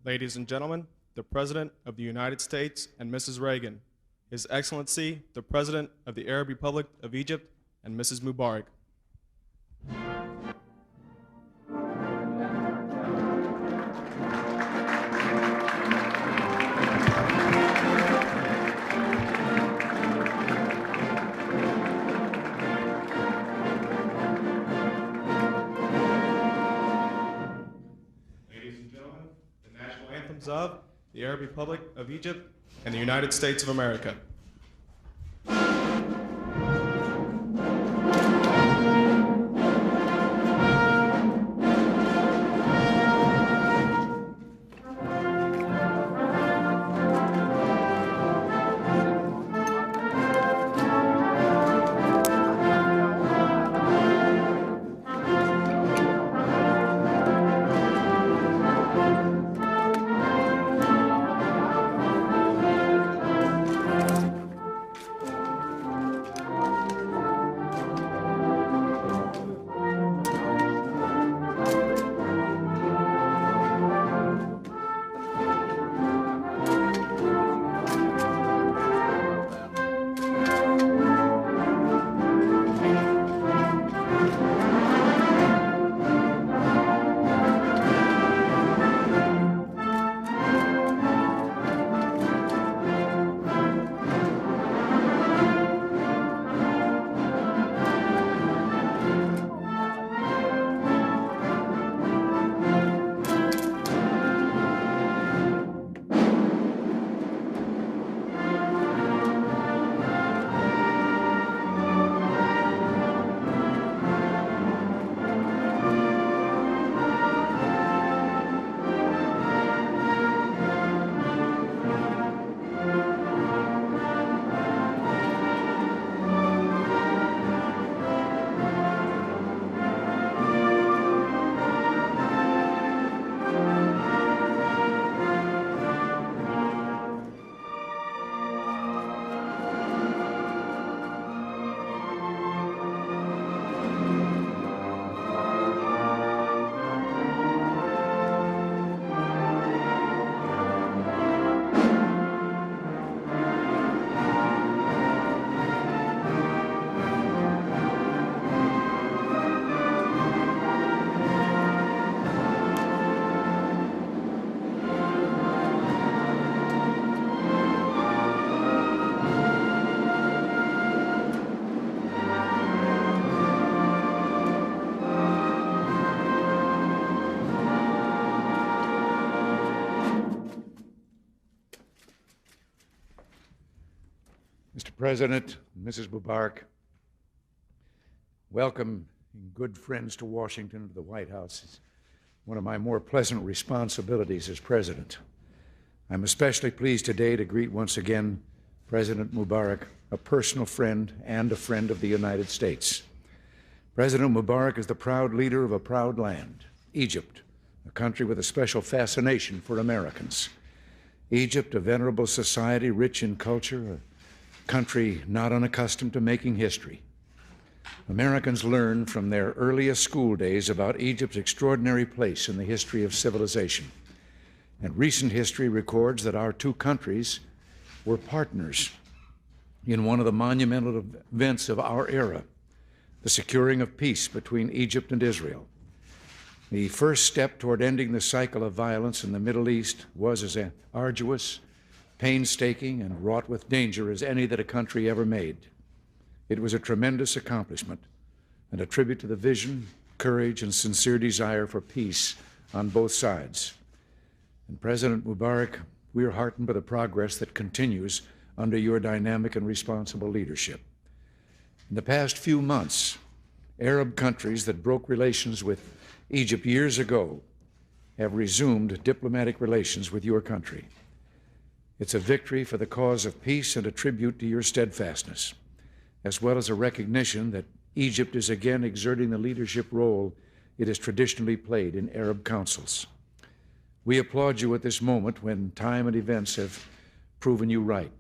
Ladies and gentlemen, the President of the United States and Mrs. Reagan, His Excellency, the President of the Arab Republic of Egypt and Mrs. Mubarak. Of the Arab Republic of Egypt and the United States of America. Mr. President, Mrs. Mubarak, welcome good friends to Washington, to the White House. It's one of my more pleasant responsibilities as president. I'm especially pleased today to greet once again President Mubarak, a personal friend and a friend of the United States. President Mubarak is the proud leader of a proud land, Egypt, a country with a special fascination for Americans. Egypt, a venerable society rich in culture, a country not unaccustomed to making history. Americans learn from their earliest school days about Egypt's extraordinary place in the history of civilization. And recent history records that our two countries were partners in one of the monumental events of our era, the securing of peace between Egypt and Israel. The first step toward ending the cycle of violence in the Middle East was as arduous, painstaking, and wrought with danger as any that a country ever made. It was a tremendous accomplishment and a tribute to the vision, courage, and sincere desire for peace on both sides. And President Mubarak, we are heartened by the progress that continues under your dynamic and responsible leadership. In the past few months, Arab countries that broke relations with Egypt years ago have resumed diplomatic relations with your country. It's a victory for the cause of peace and a tribute to your steadfastness, as well as a recognition that Egypt is again exerting the leadership role it has traditionally played in Arab councils. We applaud you at this moment when time and events have proven you right.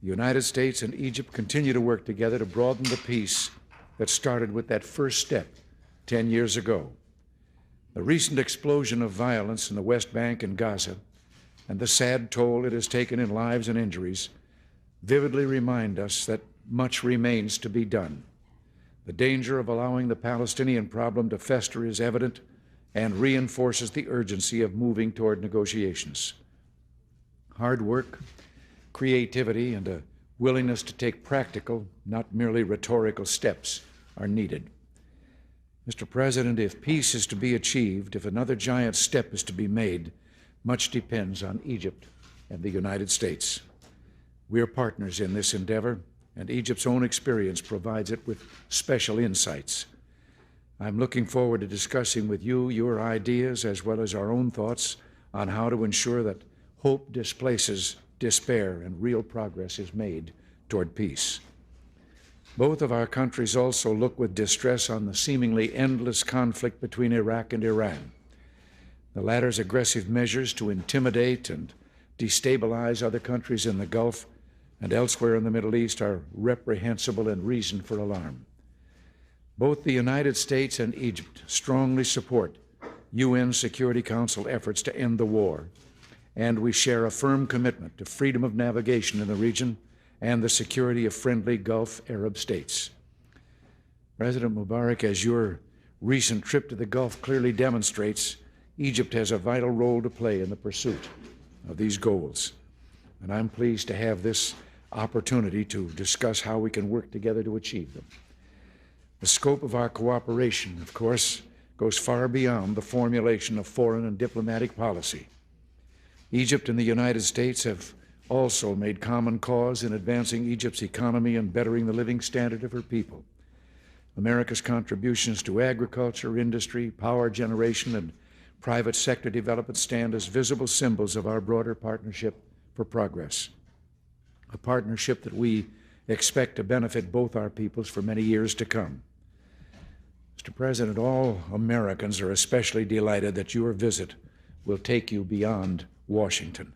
The United States and Egypt continue to work together to broaden the peace that started with that first step 10 years ago. The recent explosion of violence in the West Bank and Gaza and the sad toll it has taken in lives and injuries vividly remind us that much remains to be done. The danger of allowing the Palestinian problem to fester is evident and reinforces the urgency of moving toward negotiations. Hard work, creativity, and a willingness to take practical, not merely rhetorical steps are needed. Mr. President, if peace is to be achieved, if another giant step is to be made, much depends on Egypt and the United States. We are partners in this endeavor, and Egypt's own experience provides it with special insights. I'm looking forward to discussing with you your ideas as well as our own thoughts on how to ensure that hope displaces despair and real progress is made toward peace. Both of our countries also look with distress on the seemingly endless conflict between Iraq and Iran. The latter's aggressive measures to intimidate and destabilize other countries in the Gulf and elsewhere in the Middle East are reprehensible and reason for alarm. Both the United States and Egypt strongly support UN Security Council efforts to end the war, and we share a firm commitment to freedom of navigation in the region and the security of friendly Gulf Arab states. President Mubarak, as your recent trip to the Gulf clearly demonstrates, Egypt has a vital role to play in the pursuit of these goals. And I'm pleased to have this opportunity to discuss how we can work together to achieve them. The scope of our cooperation, of course, goes far beyond the formulation of foreign and diplomatic policy. Egypt and the United States have also made common cause in advancing Egypt's economy and bettering the living standard of her people. America's contributions to agriculture, industry, power generation, and private sector development stand as visible symbols of our broader partnership for progress, a partnership that we expect to benefit both our peoples for many years to come. Mr. President, all Americans are especially delighted that your visit will take you beyond Washington.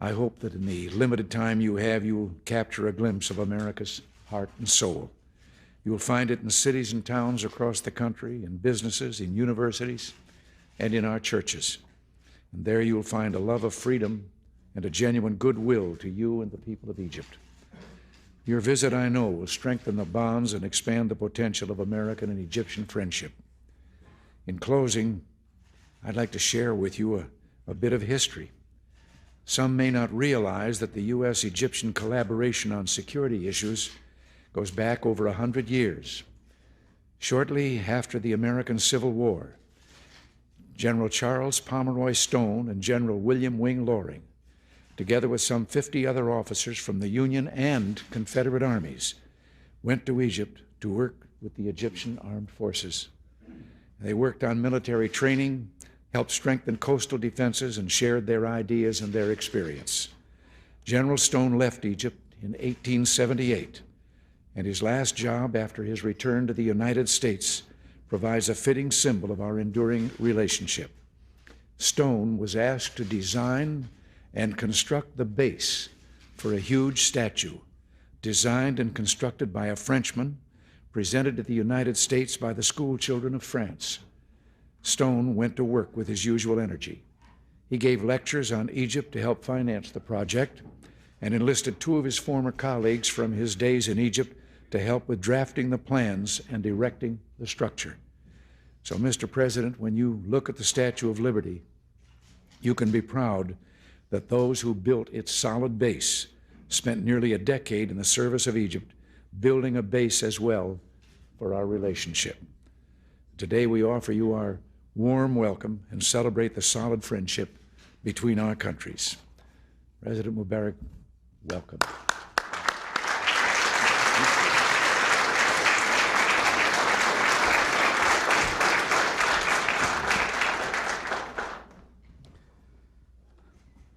I hope that in the limited time you have, you will capture a glimpse of America's heart and soul. You will find it in cities and towns across the country, in businesses, in universities, and in our churches. And there you will find a love of freedom and a genuine goodwill to you and the people of Egypt. Your visit, I know, will strengthen the bonds and expand the potential of American and Egyptian friendship. In closing, I'd like to share with you a bit of history. Some may not realize that the U.S.-Egyptian collaboration on security issues goes back over 100 years. Shortly after the American Civil War, General Charles Pomeroy Stone and General William Wing Loring, together with some 50 other officers from the Union and Confederate armies, went to Egypt to work with the Egyptian armed forces. They worked on military training, helped strengthen coastal defenses, and shared their ideas and their experience. General Stone left Egypt in 1878, and his last job after his return to the United States provides a fitting symbol of our enduring relationship. Stone was asked to design and construct the base for a huge statue, designed and constructed by a Frenchman, presented to the United States by the school children of France. Stone went to work with his usual energy. He gave lectures on Egypt to help finance the project and enlisted two of his former colleagues from his days in Egypt to help with drafting the plans and erecting the structure. So, Mr. President, when you look at the Statue of Liberty, you can be proud that those who built its solid base spent nearly a decade in the service of Egypt, building a base as well for our relationship. Today we offer you our warm welcome and celebrate the solid friendship between our countries. President Mubarak, welcome.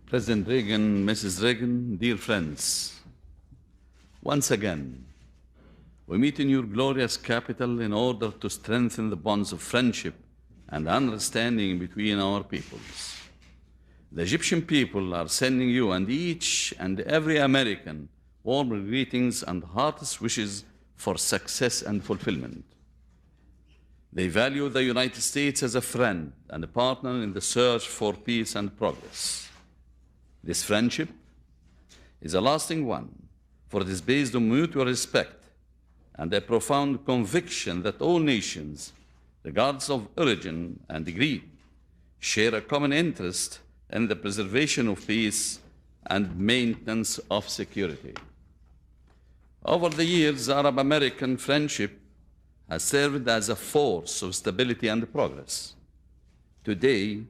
President Reagan, Mrs. Reagan, dear friends, once again, we meet in your glorious capital in order to strengthen the bonds of friendship and understanding between our peoples. The Egyptian people are sending you and each and every American warm greetings and heartiest wishes for success and fulfillment. They value the United States as a friend and a partner in the search for peace and progress. This friendship is a lasting one, for it is based on mutual respect and a profound conviction that all nations, regardless of origin and degree, share a common interest in the preservation of peace and maintenance of security. Over the years, the Arab-American friendship has served as a force of stability and progress. Today,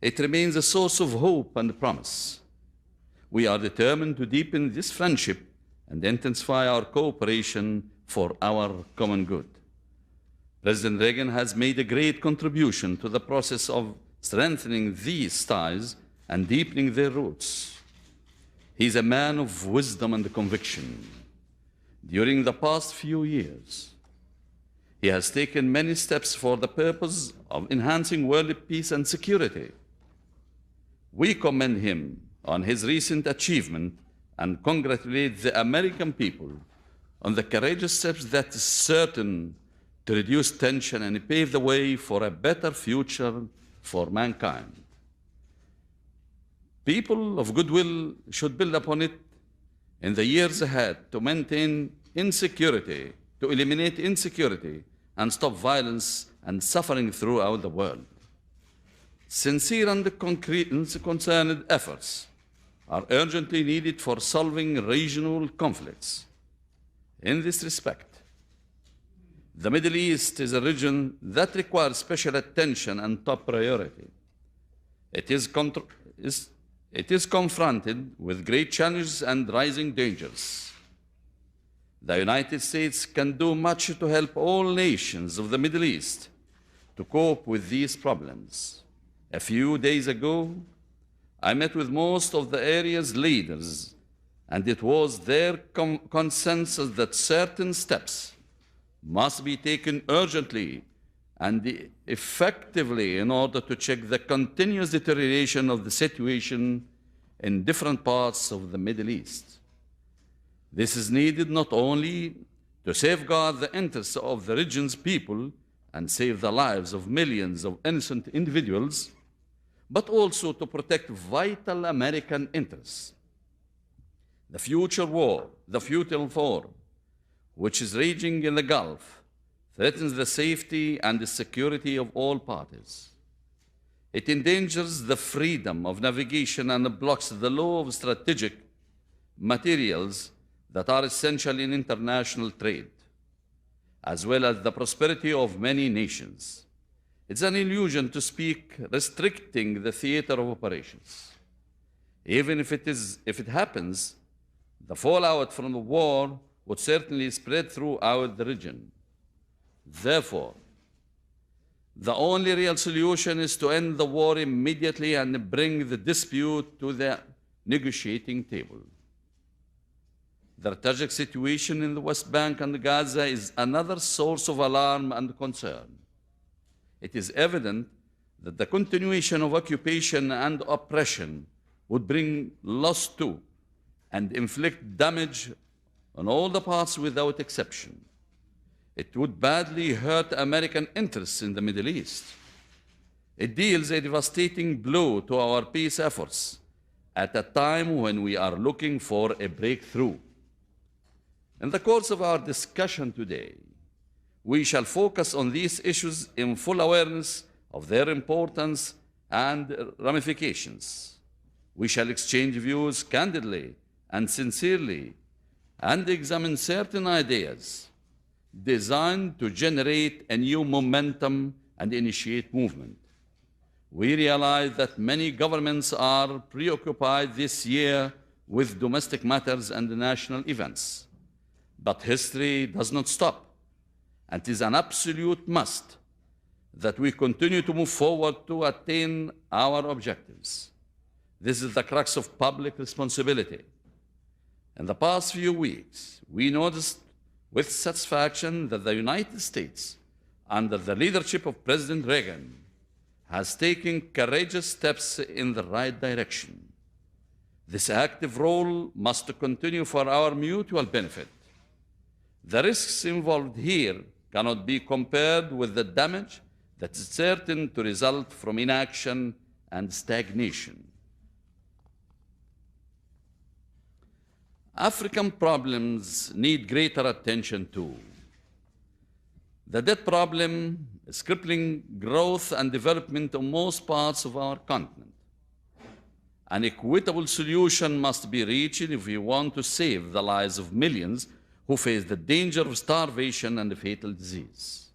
it remains a source of hope and promise. We are determined to deepen this friendship and intensify our cooperation for our common good. President Reagan has made a great contribution to the process of strengthening these ties and deepening their roots. He is a man of wisdom and conviction. During the past few years, he has taken many steps for the purpose of enhancing world peace and security. We commend him on his recent achievement and congratulate the American people on the courageous steps that is certain to reduce tension and pave the way for a better future for mankind. People of goodwill should build upon it in the years ahead to maintain insecurity, to eliminate insecurity and stop violence and suffering throughout the world. Sincere and concerned efforts are urgently needed for solving regional conflicts. In this respect, the Middle East is a region that requires special attention and top priority. It is confronted with great challenges and rising dangers. The United States can do much to help all nations of the Middle East to cope with these problems. A few days ago, I met with most of the area's leaders, and it was their consensus that certain steps must be taken urgently and effectively in order to check the continuous deterioration of the situation in different parts of the Middle East. This is needed not only to safeguard the interests of the region's people and save the lives of millions of innocent individuals, but also to protect vital American interests. The future war, which is raging in the Gulf, threatens the safety and the security of all parties. It endangers the freedom of navigation and blocks the flow of strategic materials that are essential in international trade, as well as the prosperity of many nations. It's an illusion to speak restricting the theater of operations. Even if it happens, the fallout from the war would certainly spread throughout the region. Therefore, the only real solution is to end the war immediately and bring the dispute to the negotiating table. The tragic situation in the West Bank and Gaza is another source of alarm and concern. It is evident that the continuation of occupation and oppression would bring loss to and inflict damage on all the parts without exception. It would badly hurt American interests in the Middle East. It deals a devastating blow to our peace efforts at a time when we are looking for a breakthrough. In the course of our discussion today, we shall focus on these issues in full awareness of their importance and ramifications. We shall exchange views candidly and sincerely and examine certain ideas designed to generate a new momentum and initiate movement. We realize that many governments are preoccupied this year with domestic matters and national events. But history does not stop, and it is an absolute must that we continue to move forward to attain our objectives. This is the crux of public responsibility. In the past few weeks, we noticed with satisfaction that the United States, under the leadership of President Reagan, has taken courageous steps in the right direction. This active role must continue for our mutual benefit. The risks involved here cannot be compared with the damage that is certain to result from inaction and stagnation. African problems need greater attention too. The debt problem is crippling growth and development in most parts of our continent. An equitable solution must be reached if we want to save the lives of millions who face the danger of starvation and fatal disease.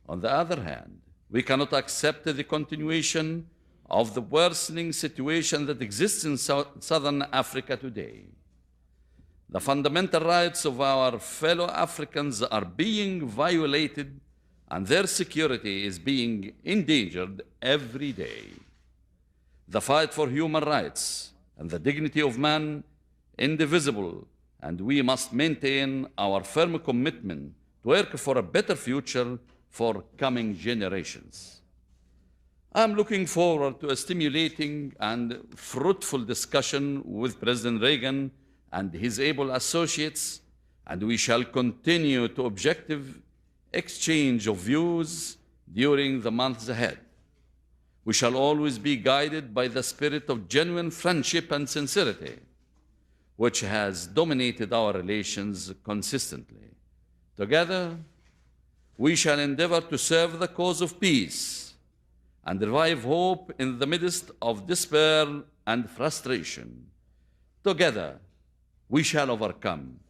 On the other hand, we cannot accept the continuation of the worsening situation that exists in Southern Africa today. The fundamental rights of our fellow Africans are being violated and their security is being endangered every day. The fight for human rights and the dignity of man is indivisible, and we must maintain our firm commitment to work for a better future for coming generations. I'm looking forward to a stimulating and fruitful discussion with President Reagan and his able associates, and we shall continue to objective exchange of views during the months ahead. We shall always be guided by the spirit of genuine friendship and sincerity, which has dominated our relations consistently. Together, we shall endeavor to serve the cause of peace and revive hope in the midst of despair and frustration. Together, we shall overcome.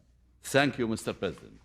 Thank you, Mr. President.